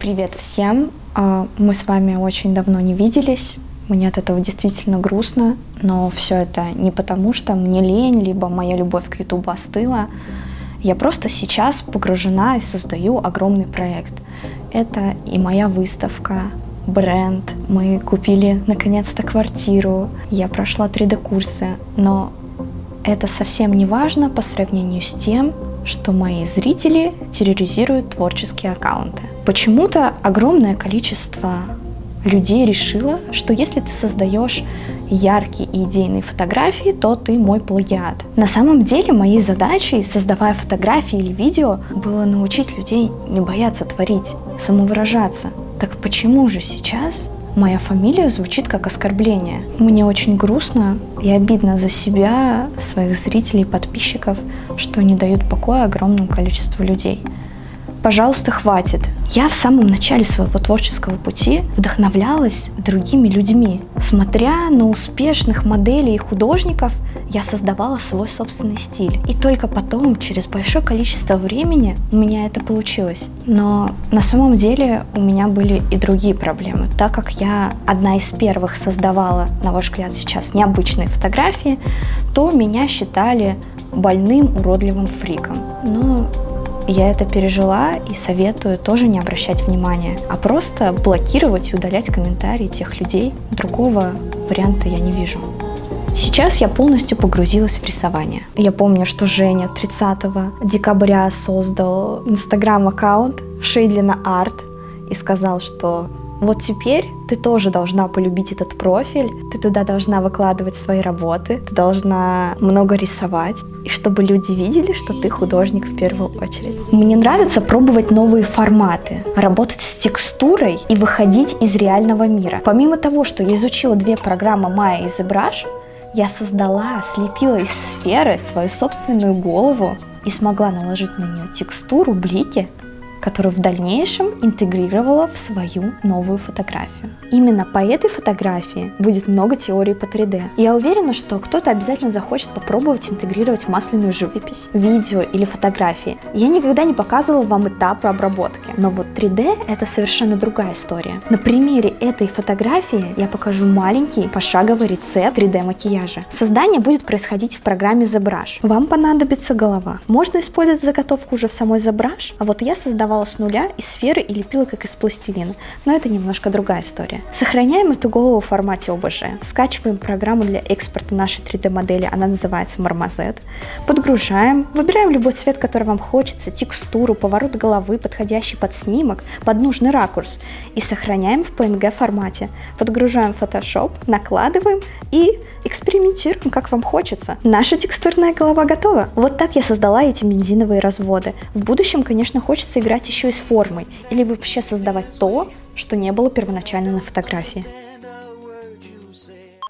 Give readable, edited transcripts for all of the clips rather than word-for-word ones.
Привет всем! Мы с вами очень давно не виделись. Мне от этого действительно грустно, но все это не потому, что мне лень, либо моя любовь к Ютубу остыла. Я просто сейчас погружена и создаю огромный проект. Это и моя выставка, бренд. Мы купили наконец-то квартиру. Я прошла 3D-курсы, но это совсем не важно по сравнению с тем, что мои зрители терроризируют творческие аккаунты. Почему-то огромное количество людей решило, что если ты создаешь яркие и идейные фотографии, то ты мой плагиат. На самом деле моей задачей, создавая фотографии или видео, было научить людей не бояться творить, самовыражаться. Так почему же сейчас моя фамилия звучит как оскорбление? Мне очень грустно и обидно за себя, своих зрителей, подписчиков, что не дают покоя огромному количеству людей. Пожалуйста, хватит. Я в самом начале своего творческого пути вдохновлялась другими людьми. Смотря на успешных моделей и художников, я создавала свой собственный стиль. И только потом, через большое количество времени, у меня это получилось. Но на самом деле у меня были и другие проблемы. Так как я одна из первых создавала, на ваш взгляд, сейчас необычные фотографии, то меня считали больным, уродливым фриком. Но я это пережила и советую тоже не обращать внимания, а просто блокировать и удалять комментарии тех людей. Другого варианта я не вижу. Сейчас я полностью погрузилась в рисование. Я помню, что Женя 30 декабря создал инстаграм-аккаунт Шейдлина Арт и сказал, что вот теперь ты тоже должна полюбить этот профиль, ты туда должна выкладывать свои работы, ты должна много рисовать, и чтобы люди видели, что ты художник в первую очередь. Мне нравится пробовать новые форматы, работать с текстурой и выходить из реального мира. Помимо того, что я изучила 2 программы Maya и ZBrush, я слепила из сферы свою собственную голову и смогла наложить на нее текстуру, блики, которую в дальнейшем интегрировала в свою новую фотографию. Именно по этой фотографии будет много теорий по 3D. Я уверена, что кто-то обязательно захочет попробовать интегрировать масляную живопись, видео или фотографии. Я никогда не показывала вам этапы обработки, но вот 3D — это совершенно другая история. На примере этой фотографии я покажу маленький пошаговый рецепт 3D-макияжа. Создание будет происходить в программе ZBrush. Вам понадобится голова. Можно использовать заготовку уже в самой ZBrush, а вот я создавала с нуля из сферы и лепила как из пластилина, но это немножко другая история. Сохраняем эту голову в формате OBJ, скачиваем программу для экспорта нашей 3D-модели, она называется Marmoset, подгружаем, выбираем любой цвет, который вам хочется, текстуру, поворот головы, подходящий под снимок, под нужный ракурс, и сохраняем в PNG формате. Подгружаем в Photoshop, накладываем и экспериментируем, как вам хочется. Наша текстурная голова готова. Вот так я создала эти бензиновые разводы. В будущем, конечно, хочется играть еще и с формой, или вообще создавать то, что не было первоначально на фотографии.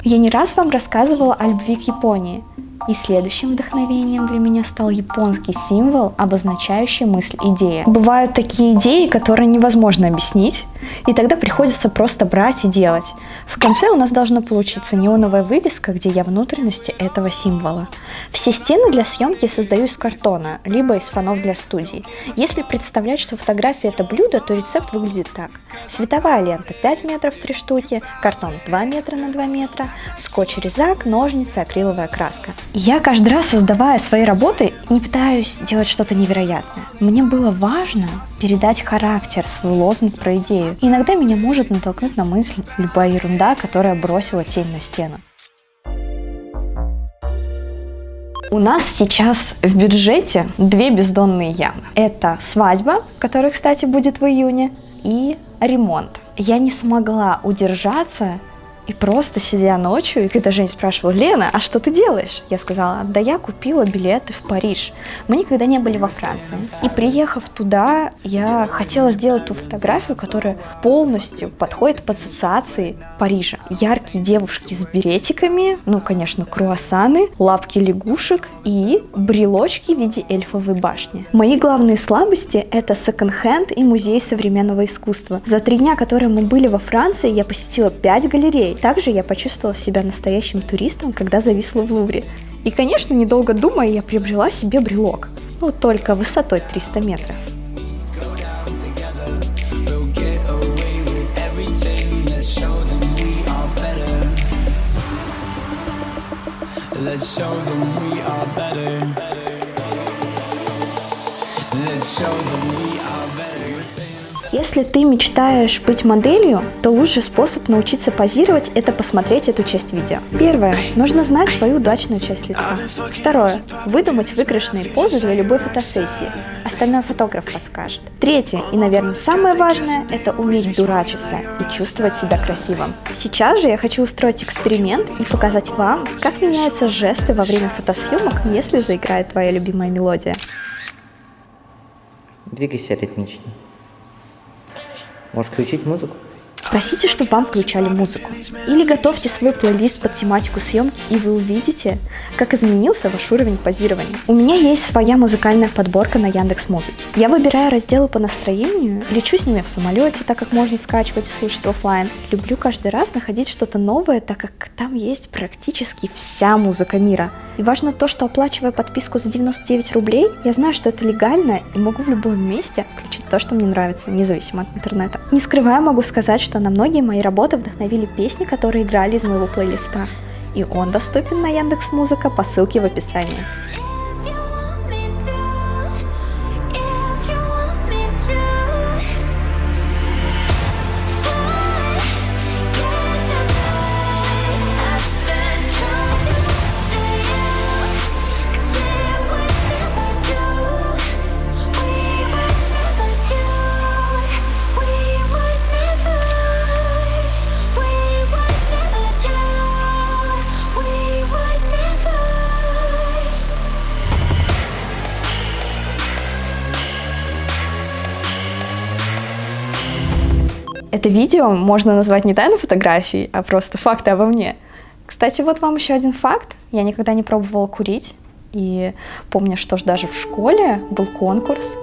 Я не раз вам рассказывала о любви к Японии, и следующим вдохновением для меня стал японский символ, обозначающий мысль идея. Бывают такие идеи, которые невозможно объяснить, и тогда приходится просто брать и делать. В конце у нас должна получиться неоновая вывеска, где я внутренности этого символа. Все стены для съемки я создаю из картона, либо из фонов для студий. Если представлять, что фотография — это блюдо, то рецепт выглядит так. Световая лента 5 метров 3 штуки, картон 2 метра на 2 метра, скотч-резак, ножницы, акриловая краска. Я каждый раз, создавая свои работы, не пытаюсь делать что-то невероятное. Мне было важно передать характер, свой лозунг про идею. И иногда меня может натолкнуть на мысль любая ерунда, которая бросила тень на стену. У нас сейчас в бюджете 2 бездонные ямы. Это свадьба, которая, кстати, будет в июне, и ремонт. Я не смогла удержаться и просто сидя ночью, и когда Женя спрашивала: «Лена, а что ты делаешь?» Я сказала: «Да я купила билеты в Париж». Мы никогда не были во Франции. И приехав туда, я хотела сделать ту фотографию, которая полностью подходит по ассоциации Парижа. Яркие девушки с беретиками, ну, конечно, круассаны, лапки лягушек и брелочки в виде эльфовой башни. Мои главные слабости — это секонд-хенд и музей современного искусства. За 3 дня, которые мы были во Франции, я посетила 5 галерей. Также я почувствовала себя настоящим туристом, когда зависла в Лувре. И, конечно, недолго думая, я приобрела себе брелок. Ну, только высотой 300 метров. Let's show them we are better. Let's show them we are better. Если ты мечтаешь быть моделью, то лучший способ научиться позировать – это посмотреть эту часть видео. Первое. Нужно знать свою удачную часть лица. Второе. Выдумать выигрышные позы для любой фотосессии. Остальное фотограф подскажет. Третье, и, наверное, самое важное – это уметь дурачиться и чувствовать себя красивым. Сейчас же я хочу устроить эксперимент и показать вам, как меняются жесты во время фотосъемок, если заиграет твоя любимая мелодия. Двигайся ритмично. Можешь включить музыку? Просите, чтобы вам включали музыку. Или готовьте свой плейлист под тематику съемки, и вы увидите, как изменился ваш уровень позирования. У меня есть своя музыкальная подборка на Яндекс.Музыке. Я выбираю разделы по настроению, лечу с ними в самолете, так как можно скачивать и слушать офлайн. Люблю каждый раз находить что-то новое, так как там есть практически вся музыка мира. И важно то, что, оплачивая подписку за 99 рублей, я знаю, что это легально и могу в любом месте включить то, что мне нравится, независимо от интернета. Не скрывая, могу сказать, что на многие мои работы вдохновили песни, которые играли из моего плейлиста. И он доступен на Яндекс.Музыка по ссылке в описании. Это видео можно назвать не тайной фотографией, а просто факты обо мне. Кстати, вот вам еще один факт. Я никогда не пробовала курить. И помню, что ж даже в школе был конкурс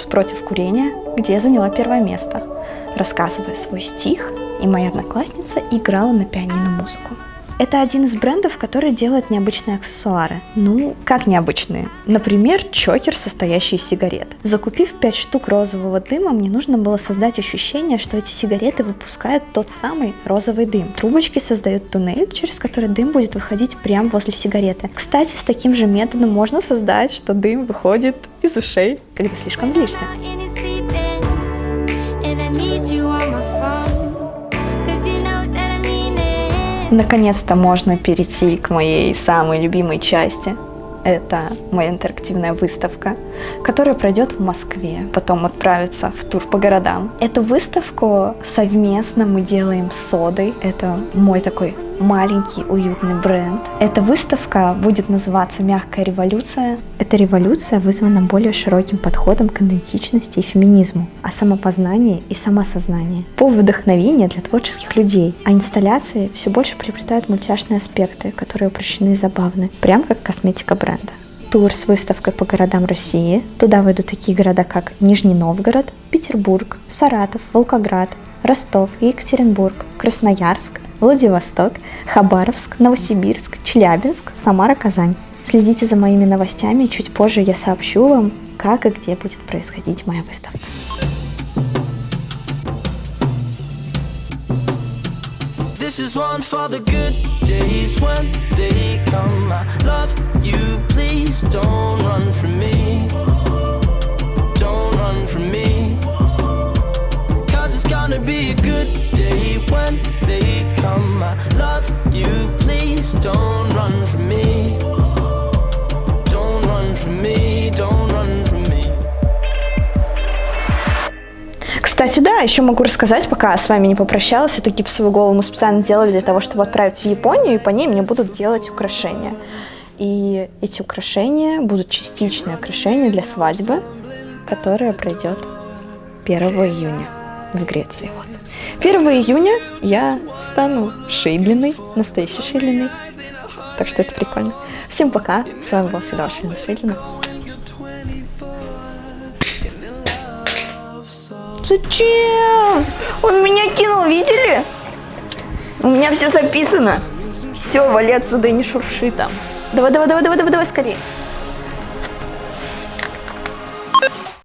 против курения, где я заняла первое место, рассказывая свой стих, и моя одноклассница играла на пианино музыку. Это один из брендов, который делает необычные аксессуары. Ну, как необычные? Например, чокер, состоящий из сигарет. Закупив 5 штук розового дыма, мне нужно было создать ощущение, что эти сигареты выпускают тот самый розовый дым. Трубочки создают туннель, через который дым будет выходить прямо возле сигареты. Кстати, с таким же методом можно создать, что дым выходит из ушей, когда слишком злишься. Наконец-то можно перейти к моей самой любимой части. Это моя интерактивная выставка, которая пройдет в Москве, потом отправится в тур по городам. Эту выставку совместно мы делаем с Содой. Это мой такой маленький уютный бренд. Эта выставка будет называться «Мягкая революция». Эта революция вызвана более широким подходом к идентичности и феминизму, о самопознании и самосознании, по вдохновению для творческих людей. А инсталляции все больше приобретают мультяшные аспекты, которые упрощены и забавны, прям как косметика бренда. Тур с выставкой по городам России. Туда войдут такие города, как Нижний Новгород, Петербург, Саратов, Волгоград, Ростов, Екатеринбург, Красноярск, Владивосток, Хабаровск, Новосибирск, Челябинск, Самара, Казань. Следите за моими новостями, чуть позже я сообщу вам, как и где будет происходить моя выставка. This is one for the good days when they come. I love you, please don't run from me. Don't run from me. 'Cause it's gonna be a good day when they come. I love you, please don't run from me. Don't run from me, don't run from me. Кстати, да, еще могу рассказать, пока с вами не попрощалась, эту гипсовую голову мы специально делали для того, чтобы отправить в Японию, и по ней мне будут делать украшения. И эти украшения будут частичные украшения для свадьбы, которая пройдет 1 июня в Греции. Вот. 1 июня я стану шейдлиной, настоящей шейдлиной. Так что это прикольно. Всем пока, с вами была всегда ваша Лена Шейдлина. Зачем? Он меня кинул, видели? У меня все записано. Все, вали отсюда и не шурши там. Давай, скорее.